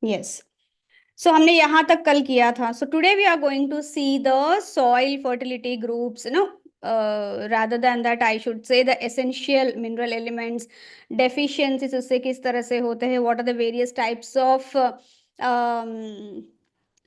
Yes. सो हमने यहाँ तक कल किया था. So today we are going to see the soil fertility groups, no, rather than that I should say the essential mineral elements, deficiencies उससे किस तरह से होते हैं, what are the various types of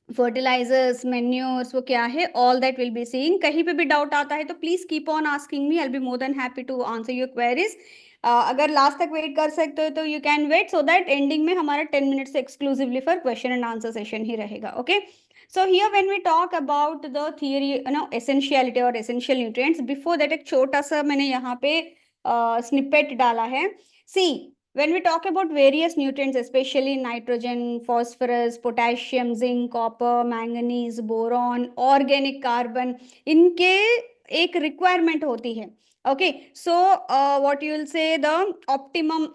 fertilisers, manures, वो क्या है, all that will be seeing. कहीं पे भी डाउट आता है तो please keep on asking me, I will be more than happy to answer your queries. अगर लास्ट तक वेट कर सकते हो तो you can wait, so that ending में हमारा 10 minutes exclusively for question and answer session ही रहेगा. Okay. So here when we talk about the theory, no, essentiality और एसेंशियल न्यूट्रिएंट्स, बिफोर दैट एक छोटा सा मैंने यहाँ पे स्निपेट डाला है. सी, when we talk about various nutrients, especially nitrogen, phosphorus, potassium, zinc, copper, manganese, boron, organic carbon, इनके एक रिक्वायरमेंट होती है. Okay. So what you will say the optimum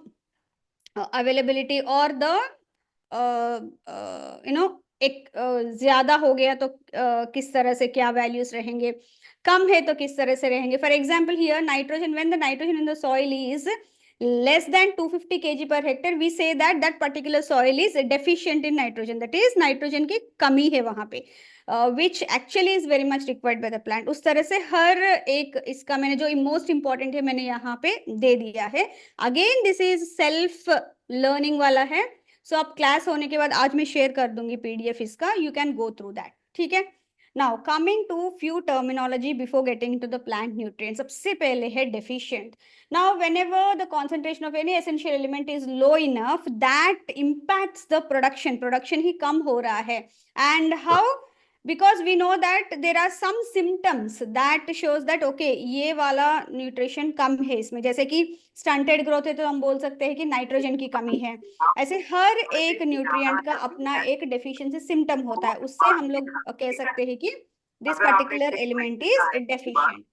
availability और द एक ज्यादा हो गया तो किस तरह से क्या वैल्यूज रहेंगे, कम है तो किस तरह से रहेंगे. For example here nitrogen, when the nitrogen in the soil is less than 250 kg per hectare, we say that that particular soil is deficient in nitrogen, that is nitrogen की कमी है वहां पे, which actually is very much required by the plant. उस तरह से हर एक इसका मैंने जो मोस्ट इंपॉर्टेंट है मैंने यहाँ पे दे दिया है. Again this is self learning वाला है. सो आप क्लास होने के बाद आज मैं शेयर कर दूंगी पीडीएफ इसका, you can go through that. ठीक है. Now coming to few terminology before getting to the plant nutrients. सबसे पहले है deficient. Now, whenever the concentration of any essential element is low enough, that impacts the production. Production ही कम हो रहा है. And how? Because we know that there are some symptoms that shows that okay, ये वाला nutrition कम है इसमें. जैसे कि stunted growth है तो हम बोल सकते हैं कि नाइट्रोजन की कमी है. ऐसे हर एक न्यूट्रिएंट का अपना एक डेफिशिएंसी सिम्टम होता है, उससे हम लोग कह सकते हैं कि this particular element is deficient.